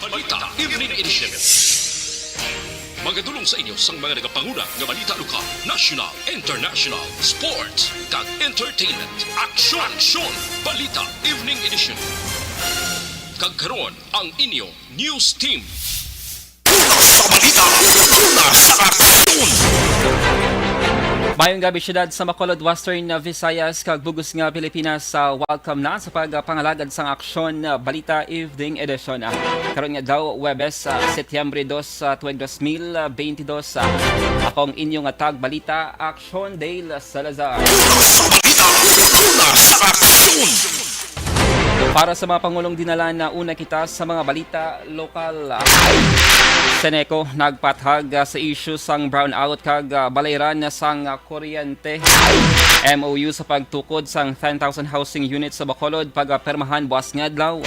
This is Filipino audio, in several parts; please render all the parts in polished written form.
Balita Evening Edition. Magadulong sa inyo sang mga nagapanguna nga balita lokal, national, international, sports, kag entertainment. Aksyon! Balita Evening Edition. Kag karon ang inyo news team. Sa balita, una sa aksyon! Mayong gabi syudad sa Bacolod, Western Visayas, kag bugos nga Pilipinas sa welcome na sa pagpangalagad sang aksyon Balita Evening Edition. Karon nga daw Webes, Setyembre 2, tuig 2022. Akong inyong tag Balita, Aksyon Dale Salazar. Sa balita, una sa aksyon! Para sa mga pangulong dinala na una kita sa mga balita lokal. Seneco nagpathag sa issue sang brownout kag balayran sang kuryente. MOU sa pagtukod sang 10,000 housing units sa Bacolod pagpermahan buwas nga adlaw.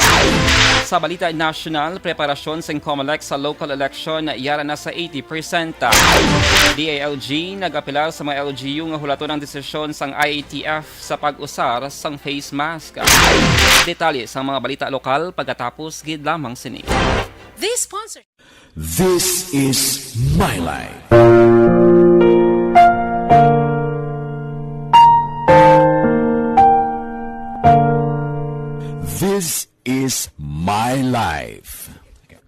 Sa balita national, preparasyon sang COMELEC sa local election yara na sa 80%. DILG nag-apelar sa mga LGU nga hulaton ang desisyon sang IATF sa pag-usar sang face mask. Detalye sa mga balita lokal pagkatapos gid lamang sini. This is my life. This is my life.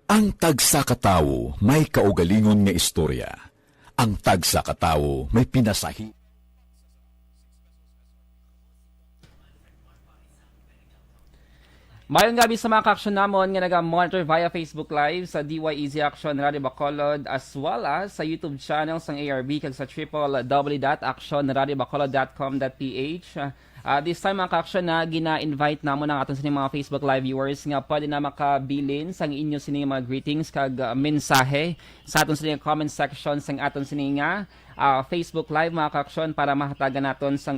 Ang tagsakatawo may kaugalingon nga istorya. Ang tagsakatawo may pinasahi. Mayong gabi sa mga ka-aksyon namon nga nag-monitor via Facebook Live sa DYEZ Action Radio Bacolod as well as sa YouTube channel sang ARB kag sa www.actionradiobacolod.com.ph. This time mga ka-aksyon na gina-invite namon ang aton sining mga Facebook Live viewers nga pwede na makabilin sang inyo sining mga greetings kag mensahe sa aton sining comment section sang aton sining Facebook Live mga ka-aksyon para mahatagan naton sang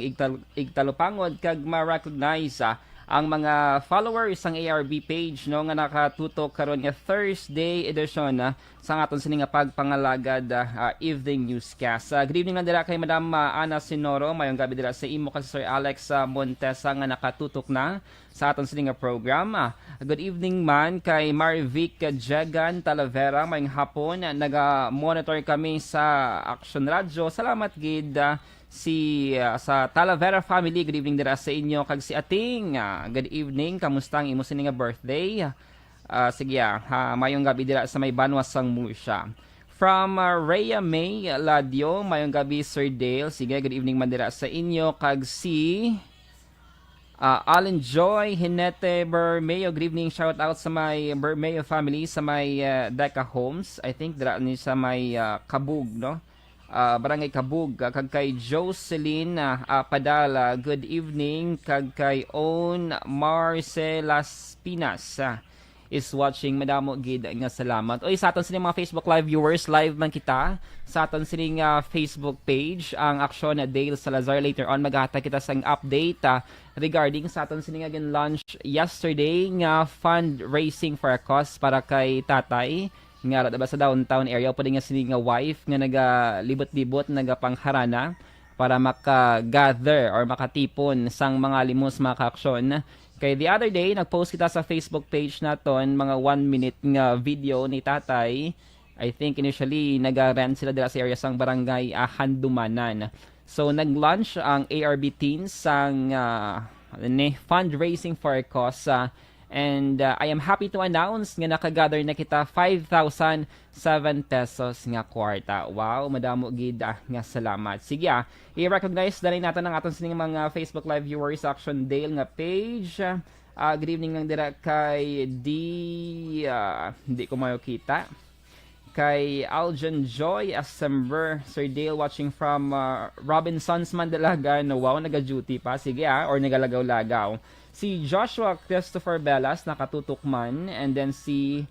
igtalupangod kag ma-recognize ang mga followers sang ARB page no nga nakatutok karon nga Thursday edition sa aton sini nga pagpangalagad evening newscast. Good evening lang dira kay Madam Ana Sinoro, mayong gabi dira sa imo kay Sir Alex Montesa nga nakatutok na sa aton sini nga program. Good evening man kay Marvic Jegan Talavera, mayong hapon naga-monitor kami sa Action Radio. Salamat gid sa Talavera family. Good evening dira sa inyo kag si Ating. Good evening, kamusta ang imo sini nga birthday? Sige mayong gabi dira sa may Banwas sang Musya. From Rhea May Ladio, mayong gabi Sir Dale. Sige, good evening man dira sa inyo kag si Allen Joy Hinete Bermeo. Good evening, shout out sa my Bermeo family sa may Deca Homes. I think dira ni sa may Kabug, no? Barangay Kabug. Kag kay Jocelyn Padala, good evening. Kag kay Own Marcelas Pinas is watching. Madamo gid nga salamat. Oy, sa aton sining mga Facebook Live viewers, live man kita sa aton sining Facebook page ang Aksyon Dale Salazar. Later on maghatag kita sang update regarding sa aton sining nga launch yesterday nga fundraising for a cause para kay tatay nga diba sa downtown area. Pwede nga sini nga wife nga nagalibot-libot nagapangharana para maka-gather or makatipon sang mga limos mga ka-aksyon. Kay the other day nagpost kita sa Facebook page naton mga 1 minute nga video ni tatay. I think initially nag-rent sila dira sa area sang barangay Handumanan. So nag-launch ang ARB teens sang fundraising for a cause. And I am happy to announce nga nakagather na kita 5,007 pesos nga kwarta. Wow, madamo gid nga salamat. Sige i-recognize dali natin ang aton sining mga Facebook Live viewers Action Dale nga page. Good evening lang dira kay hindi ko mayo kita. Kay Aljan Joy Assembler, Sir Dale watching from Robinsons Mandalaga. No, wow, naga-duty pa. Sige or nagalagaw-lagaw. Si Joshua Christopher Bellas nakatutok man, and then si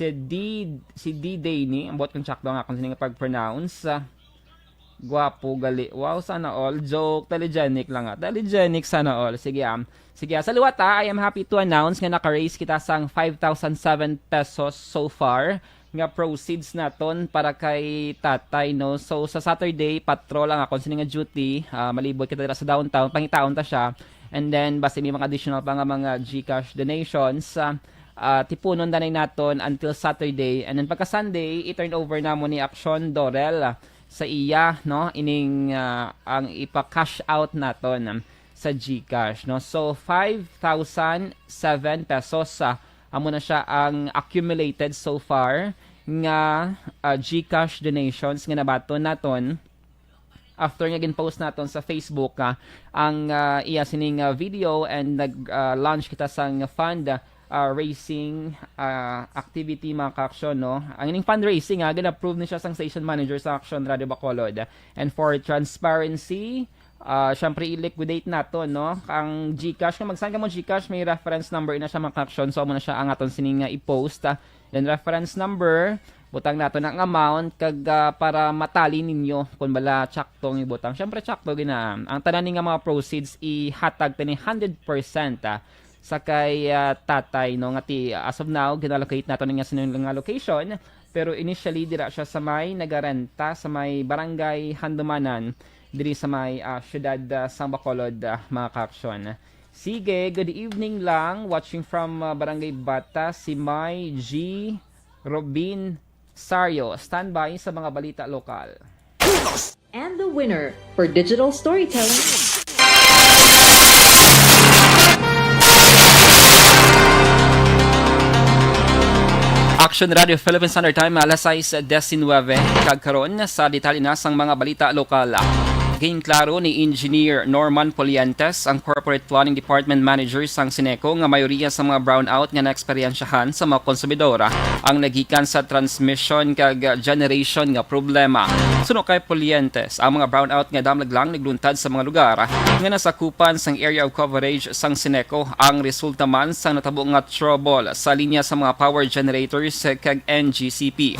D Danny, ambot kung sakto nga kung sino pag-pronounce. Gwapo gali. Wow, sana all. Joke, telegenic lang Telegenic sana all. Sige sa liwat I am happy to announce nga naka-raise kita sang 5,007 pesos so far nga proceeds naton para kay tatay, no. So sa Saturday patrol lang ako sino nga duty, malibot kita dira sa downtown, pangitaon ta siya. And then basta may mga additional pa nga mga GCash donations, tipunon danay naton until Saturday, and then pagka Sunday i-turn over namo ni Action Dorel sa iya, no, ining ang ipa-cash out naton sa GCash, no. So 5,007 pesos amo na siya ang accumulated so far nga GCash donations nga nabaton naton after nga gin-post naton sa Facebook ang iya sining video, and nag-launch kita sang fund raising activity mga ka-aksyon, no. Ang ining fundraising gina-approve ni siya sang station manager sa Action Radio Bacolod, and for transparency syempre i-liquidate nato, no, ang GCash. Kung magsan ka mo GCash, may reference number na siya mga ka-aksyon, so amo na siya ang aton sining i-post, then reference number butang nato ng amount kag para matali ninyo kung bala tsaktong ibutang. Syempre tsakto gina. Ang tanan nga mga proceeds ihatag tani 100% sa kay tatay, no, ngati as of now ginallocate nato nga sa nga location, pero initially dira siya sa may nagarenta sa may barangay Handumanan diri sa may syudad sang Bacolod, mga ka-aksyon. Sige, good evening lang, watching from Barangay Bata, si May G. Robin Sario, standby sa mga balita lokal. And the winner for digital storytelling. Action Radio Philippines Standard Time, alas 6:19, kagkaroon sa detalye na sang mga balita lokal. Gain klaro ni Engineer Norman Polientes, ang Corporate Planning Department Manager sang Sineco, nga mayoriya sa mga brownout nga naeksperyensyahan sa mga konsumidora ang nagikan sa transmission kag generation nga problema. Suno kay Polientes, ang mga brownout nga damlag lang nagluntad sa mga lugar nga nasakupan sang area of coverage sang Sineco, ang resulta man sang natabo nga trouble sa linya sa mga power generators kag NGCP.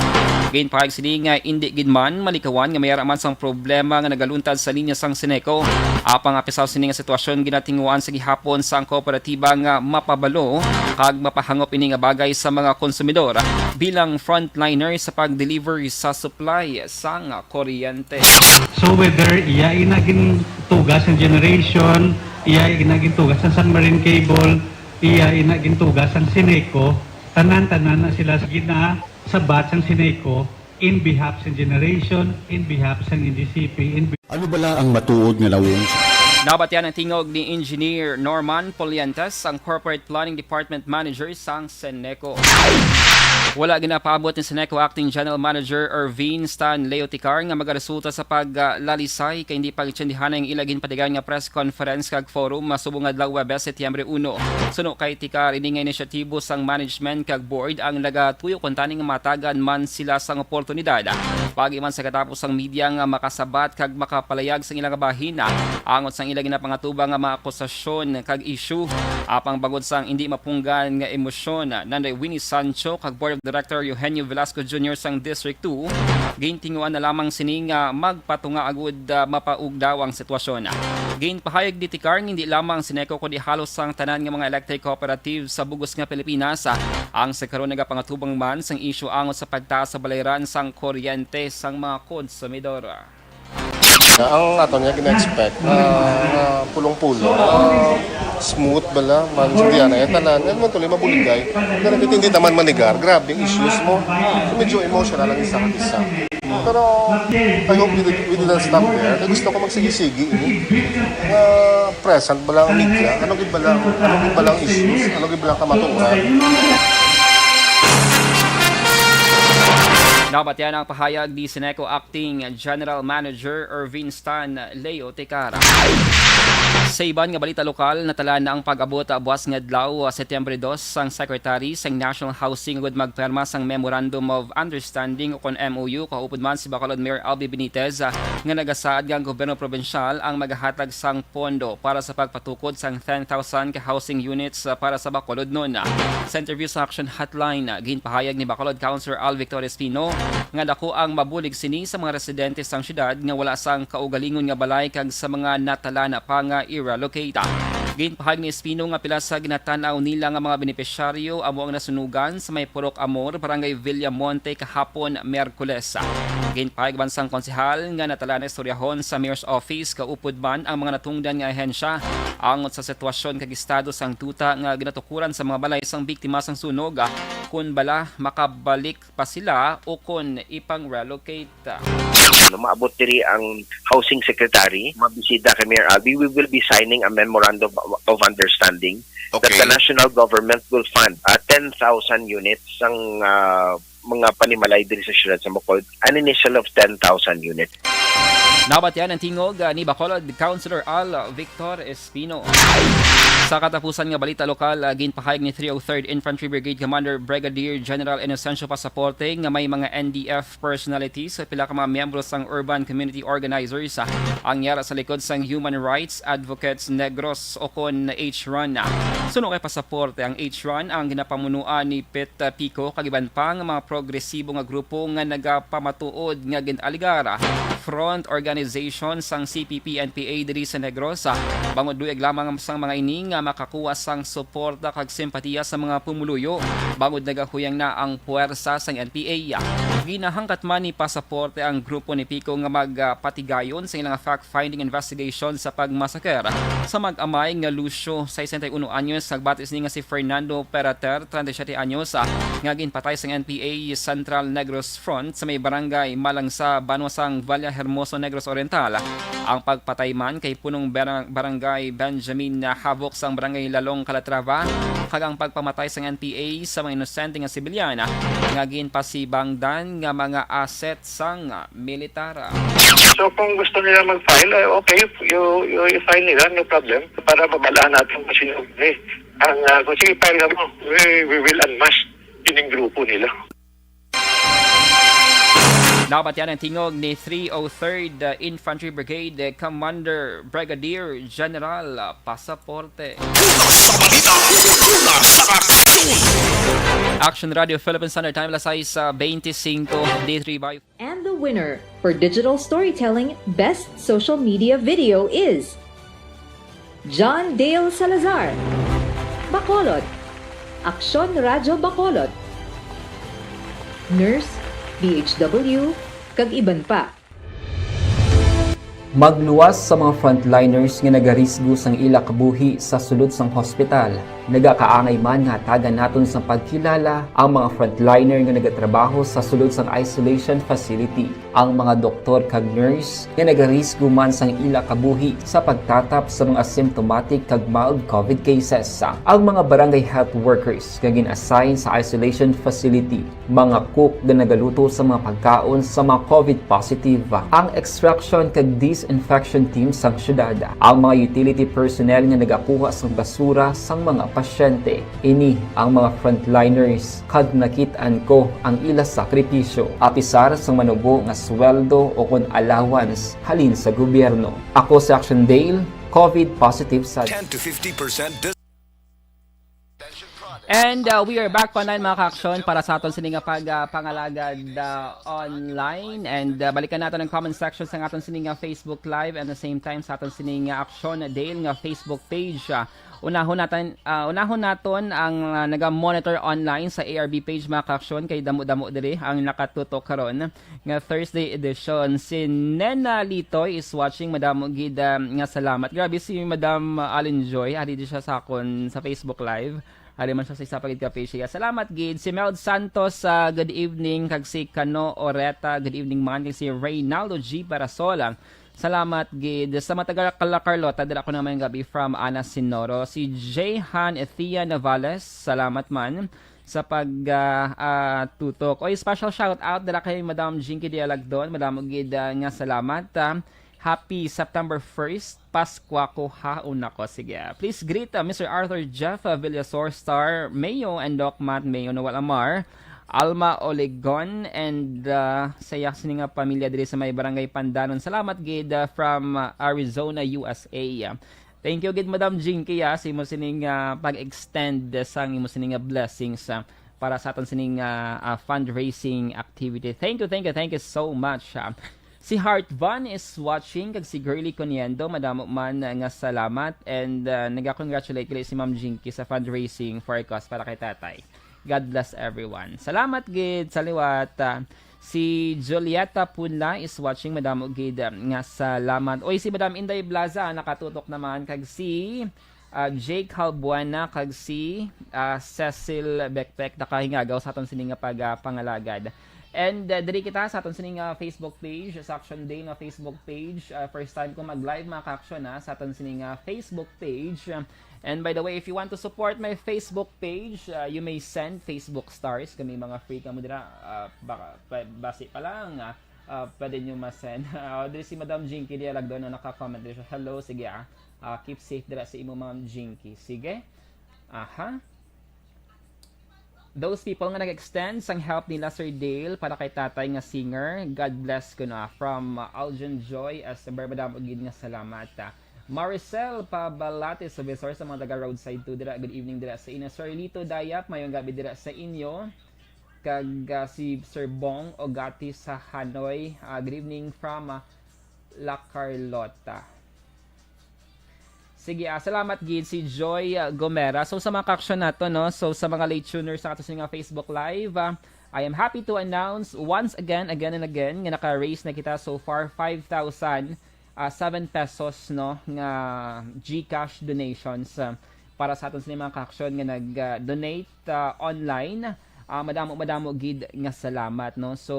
Gain pahig sini nga indi gid man malikawan nga mayara man sang problema nga nagaluntad sa linya sang Sineco. Apang apisaw sini nga sitwasyon ginatinguan sa gihapon sang kooperatiba nga mapabalo kag mapahangop ini nga bagay sa mga konsumidor bilang frontliner sa pag-deliver sa supply sang kuryente. So whether iya inagin tugas ang generation, iya inagin tugas ang San Marine Cable, iya inagin tugas ang Sineco, tanan-tanan na sila gina sa batch ang Sineco in behalf sa generation, in behalf sa NGCP, Ano bala ang matuod nga lawong? Nabatyan ang tingog ni Engineer Norman Polientes, ang Corporate Planning Department Manager sang Sineco. Wala ginapaabot ni Sineco Acting General Manager Ervin Stan Leoticar nga magaresulta sa paglalisay kay hindi pagtsindihan ang ilagin patigan nga press conference kag forum masubong adlaw Webes, Setyembre 1. Suno kay Ticar ini nga inisyatibo sang management kag board ang nagatuyo kun tani nga matagan man sila sang oportunidad. Pagi man sa katapos ang media nga makasabat kag makapalayag sang ilang bahin angot sang ilang ginapangatubang nga mga akusasyon kag issue apang bagod sang hindi mapunggan nga emosyon nanday Winnie Sancho kag Board of Director Eugenio Velasco Jr. sang District 2 gintinguan na lamang sining magpatunga agud mapaugdaw ang sitwasyon. Gain pahayag di Ticar hindi lamang Sineco kundi halos sang tanan nga mga electric cooperative sa bugos nga Pilipinas ang sa karon nagapangatubang man sang issue angot sa pagtaas sa balayran sang kuryente sang mga konsumidor. Ang ato niya gina-expect pulong-pulo, smooth bala, manjuriya na tanan, mo tuloy mabuligay. Pero hindi naman manigar, grabe issues mo. So medyo emotional ang isa at isa. Pero I hope we didn't stop there. Gusto ko magsigi-sigi ini. Present bala ang media, ano gid bala ang issues, ano gid bala kamatuoran. Dapat yan ang pahayag di Sineco Acting General Manager Ervin Stan Leoticar. Sa iban nga balita lokal, natala na ang pag-abot buwas nga adlaw Setyembre 2 sang Secretary sang National Housing ug magperma sang Memorandum of Understanding o kon MOU kaupod man si Bacolod Mayor Albi Benitez nga nagasaad nga ang gobyerno probensyal ang maghatag sang pondo para sa pagpatukod sang 10,000 ka housing units para sa Bacolod noon. Sa interview sa Action Hotline, ginpahayag ni Bacolod Councilor Al Victor Espino nga dako ang mabulig sini sa mga residente sang syudad nga wala sang kaugalingon nga balay kag sa mga natala na pa nga i-relocate. Ginpahag ni Espino nga pila sa ginatanaw nila nga mga benepisyaryo amo ang nasunugan sa may Purok Amor, Barangay Villamonte kahapon Miyerkules. Ginpahag bansang konsehal nga natala na istoryahon sa Mayor's Office kaupod man ang mga natungdan nga ahensya angot sa sitwasyon kag estado sang tuta nga ginatukuran sa mga balay sang biktima sang sunog kun bala makabalik pa sila o kun ipang-relocate. Maabot diri ang housing secretary, mabisita kay Mayor Albi. We will be signing a memorandum of understanding that the national government will fund 10,000 units ang mga panimalay diri sa siyudad sa Bacolod, an initial of 10,000 units. Nabatyan ang tingog ni Bacolod Councilor Al Victor Espino. Sa katapusan nga balita lokal, ginpahayag ni 303rd Infantry Brigade Commander Brigadier General Inocencio Pasaporte nga may mga NDF personalities sa pila ka mga miyembro sang urban community organizers ang yara sa likod sang human rights advocates Negros o kon H-Run. Suno kay Pasaporte ang H-Run ang ginapamunuan ni Pit Pico kagiban pa nga mga progresibo nga grupo nga nagapamatuod nga ginaligara front organization sang CPP-NPA diri sa Negros. Bangod dueg lamang sang mga ini nga makakuha sang suporta kag simpatiya sa mga pumuluyo bangod nagahuyang na ang puwersa sang NPA. Ginahangkat man ni Pasaporte ang grupo ni Pico nga magpatigayon sa ilang fact-finding investigation sa pagmasaker sa mag-amay nga Lucio 61 anyos nagbatis ni nga si Fernando Perater 37 anyos nga ginpatay sang NPA Central Negros Front sa may barangay Malangsa, Banwasang Valle Hermoso, Negros Oriental. Ang pagpatay man kay punong barangay Benjamin Havok sang barangay Lalong Calatrava kag ang pagpamatay sang NPA sa mga inosente nga sibilyan nga ginpasibangdan nga mga asset sang militar. So kung gusto nila mag-file, okay, you file nila, no problem, para mabalaan natin kung sino. Kung sige, file na mo, we will unmask yung grupo nila. Dapat yan ang tingog ni 303rd Infantry Brigade Commander Brigadier General Pasaporte. Action Radio Philippine Standard Time alas 6:25 D3 by. And the winner for Digital Storytelling Best Social Media Video is John Dale Salazar, Bacolod, Aksyon Radyo Bacolod, Nurse DHW, kag iban pa. Magluwas sa mga frontliners nga nagarisgo sang ila kabuhi sa sulod sang hospital. Nagakaangay man nga tagan naton sa pagkilala ang mga frontliner nga nagatrabaho sa sulod sang isolation facility. Ang mga doktor kag nurse nga nagarisgo man sang ila kabuhi sa pagtatap sa mga asymptomatic kag mild COVID cases. Ang mga barangay health workers nga gin-assign sa isolation facility, mga cook nga nagaluto sa mga pagkaon sa mga COVID positive. Ang extraction kag disinfection team sang syudad, ang mga utility personnel nga nagakuha sang basura sang mga pasyente. Ini ang mga frontliners kad nakitaan ko ang ila sakripisyo apisar sang manubo nga sweldo o kon allowance halin sa gobyerno. Ako si Action Dale, COVID positive sa 10 to 50% And we are back online mga ka-aksyon para sa aton sining pangalagad online and balikan natin ang comment section sa aton sining Facebook Live and the same time sa aton sining Aksyon Dale nga Facebook page. Unahon naton ang naga-monitor online sa ARB page mga ka-aksyon kay damo-damo diri ang nakatutok karon nga Thursday edition. Si Nena Litoy is watching. Madam gid nga salamat. Grabe si Madam Allen Joy, ari di siya sa akon sa Facebook Live. Ari man siya sa isa pagid ka page. Salamat gid si Meld Santos, good evening kag si Cano Oreta, good evening man kag si Reynaldo G Parasola. Salamat gid sa matagal kala Carlota dira ko naman gabi from Ana Sinoro. Si Jehan Ethia Navales, salamat man sa tutok. Oy, special shout out dira kay Madam Jinky Dialagdon. Madam gid nga salamat. Happy September 1st, Paskwa ko haon ako. Sige, please greet Mr. Arthur Jeff Villasor, Star Mayo, and Doc Matt Mayo, Noel Amar, Alma Olegon, and sayak sininga pamilya diri sa may barangay Pandanon. Salamat gid from Arizona, USA. Thank you gid Madam Jinky sa imo sining pag-extend sang imo sining blessings para sa aton sining fundraising activity. Thank you so much. Si Heart Van is watching, kag si Girly Coniendo, madamo man nga salamat, and nag-congratulate kay si Ma'am Jinky sa fundraising for a cause para kay tatay. God bless everyone. Salamat gid sa liwat. Si Julieta Punla is watching, madamo gid nga salamat. Oy, si Madam Inday Blaza nakatutok naman, kag si Jake Halbuana, kag si Cecil Bekpek nakahingagaw sa aton sining nga pangalagad. And diri kita sa aton sining Facebook page, sa Action Day na Facebook page. First time ko mag-live mga ka-action sa aton sining Facebook page. And by the way, if you want to support my Facebook page, you may send Facebook stars. Kami mga free kamo dira, baka basi pa lang. Pwede nyo ma-send. Diri si Madam Jinky dialag doon na naka-comment diri siya. Hello, sige keep safe dira sa imo Ma'am Jinky. Sige. Aha. Those people nga nag-extend sang help nila Sir Dale para kay tatay nga singer. God bless ko na. From Aljan Joy as Barbadam ugid nga salamat. Maricel Pabalate Subisor sa mga taga roadside to dira. Good evening dira sa inyo. Sir Lito Dayap, mayong gabi dira sa inyo. Kag si Sir Bong Ogati sa Hanoi. Good evening from La Carlota. Sige, salamat gid si Joy Gomera. So sa mga ka-action nato, no? So sa mga late tuners sa ato nga Facebook Live, I am happy to announce once again and again nga naka-raise na kita so far 5,007 pesos, no, nga GCash donations para sa aton sa mga ka-action nga nag-donate online. Madamo gid nga salamat, no. So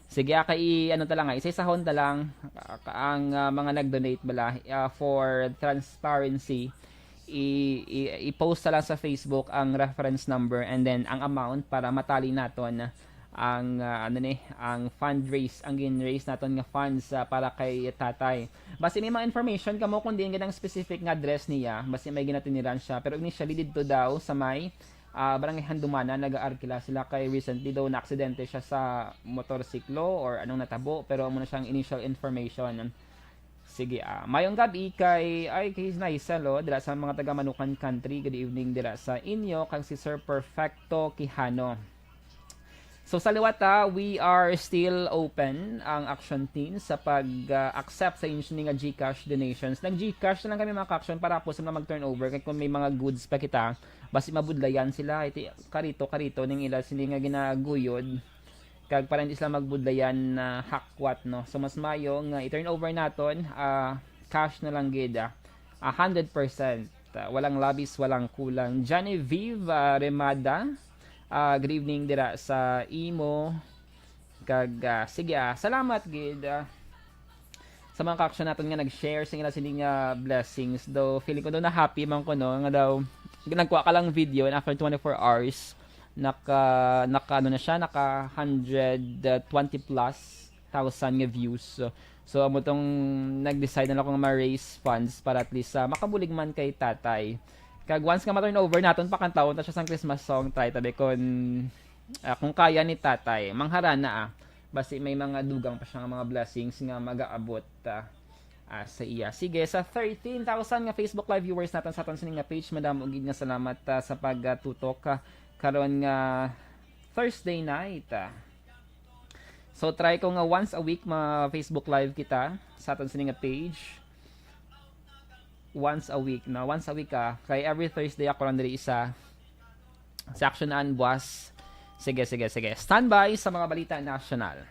sige, ano talang isa-isahon talang ang mga nag-donate bala for transparency. I-post lang sa Facebook ang reference number and then ang amount para matali naton ang ang fundraise, ang gin-raise naton nga funds para kay tatay. Basta may mga information kamo kung diin ganang specific nga address niya, basta may ginatiniran siya, pero initially dito daw sa may barangay Handumana, nag-aarkila sila kay recently daw na-aksidente siya sa motorsiklo or anong natabo, pero muna siyang initial information. Sige, mayong gabi kay Naisalo dira sa mga taga Manukan Country. Good evening dira sa inyo kang si Sir Perfecto Quijano. So sa liwat, we are still open ang action team sa pag-accept sa inyo nga GCash donations. Nag-GCash na lang kami mga ka-action para po sa mga mag-turnover. Kaya kung may mga goods pa kita, basi mabudlayan sila. Iti karito ning ila sila nga ginaguyod. Kag para hindi sila magbudlayan na hakwat, no. So mas mayo nga i-turnover naton, cash na lang gid. 100%. Walang labis, walang kulang. Genevieve Remada, good evening dira sa imo. Kag sige, salamat gid sa mga ka-action natin nga nag-share sa ila sining blessings. Though feeling ko daw na happy man ko, no, nga daw nagkuha ka lang video and after 24 hours naka 120 plus thousand nga views. So amo tong nag-decide na ako nga ma-raise funds para at least makabulig man kay tatay. Kag once nga ma-turn over naton pakantawon ta siya sang Christmas song, try tabi kung kaya ni tatay manghara na basi may mga dugang pa siya nga mga blessings nga mag-aabot sa iya. Sige, sa 13,000 nga Facebook Live viewers natin sa aton sining nga page, madamo gid nga salamat sa pagtutok karon nga Thursday night. So try ko nga once a week Facebook Live kita sa aton sining nga page. Once a week kay every Thursday ako lang diri isa sa Action and Buwas. Sige. Standby sa mga balita national.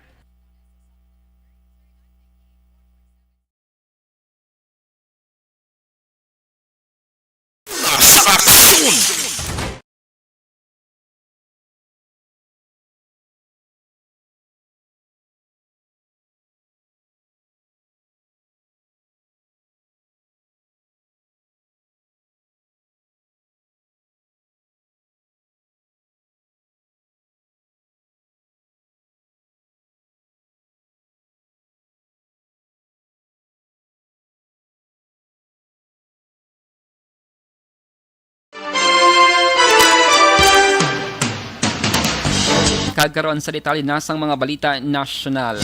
Kagkaroon sa detalye na sang mga balita national.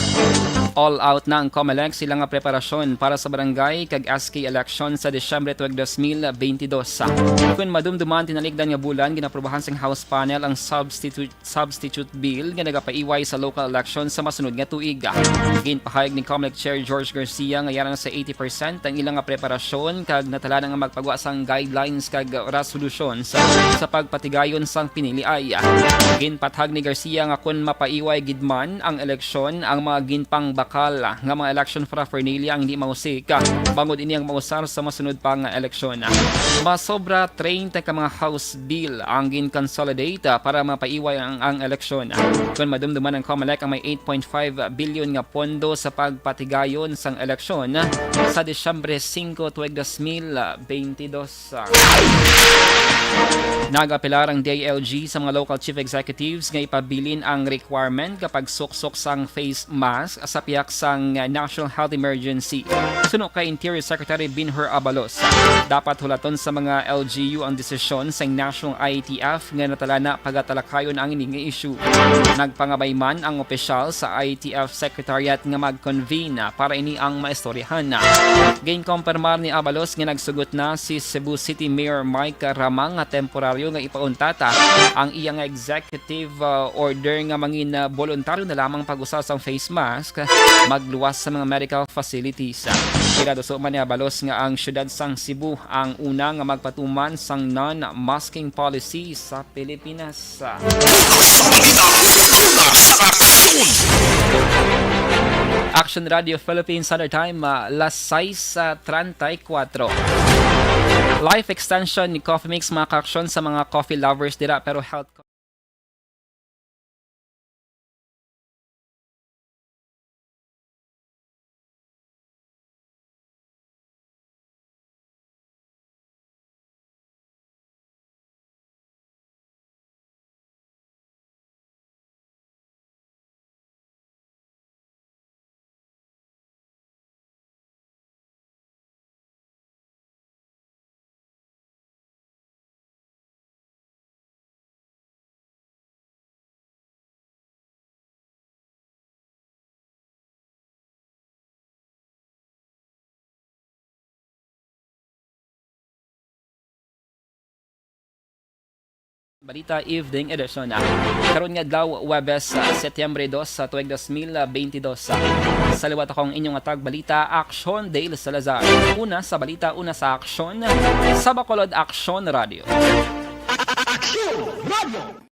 All out na ang COMELEC sila nga preparasyon para sa barangay kag SK election sa Disyembre 2022. Kung madumduman tinaligdan nga bulan ginaprobahan sang House panel ang substitute bill nga nagapaiway sa local election sa masunod nga tuig. Ginpahayag ni COMELEC Chair George Garcia nga yaran sa 80% ang ilang nga preparasyon kag natala nga magpagawa sang guidelines kag resolution sa pagpatigayon sang piniliay. Ginpathag ni Garcia nga kun mapaiway gidman ang eleksyon ang mga ginpang bakal nga mga election para Fernandina ang hindi mahusik bangod ini ang mausar sa masunod pa nga eleksyon. Masobra 30 ka mga house bill ang gin-consolidate para mapaiway ang eleksyon. Kung madumduman ang COMELEC ang may 8.5 billion nga pondo sa pagpatigayon sang eleksyon sa Disyembre 5, 2022. Nagapilar ang DILG sa mga local chief executives nga ipabilin ang requirement kapag suksok sang face mask sa piyak sang National Health Emergency. Suno kay Interior Secretary Binhur Abalos, dapat hulaton sa mga LGU ang desisyon sa National IETF nga natala na pagatalakayon ang ining issue. Nagpangabay man ang opisyal sa IETF Secretariat nga mag-convene para ini ang maistoryahan. Ginkompirmar ni Abalos nga nagsugot na si Cebu City Mayor Mike Ramang nga temporaryo nga ipauntata ang iyang executive order nga mangin voluntaryo na lamang pag-usa sa face mask magluwas sa mga medical facilities. Kiradoso man ni Abalos nga ang syudad sang Cebu ang una nga magpatuman sang non-masking policy sa Pilipinas. Action Radio Philippines Standard Time, las 6:34. Life extension ni Coffee Mix mga ka-aksyon sa mga coffee lovers dira pero health Balita Evening Edition. Karon nga adlaw Webes, Setyembre 2 sa tuig 2022. Sa liwat akong inyong atag balita, Aksyon Dale Salazar. Una sa balita, una sa aksyon sa Bacolod Aksyon Radio. Aksyon Radio!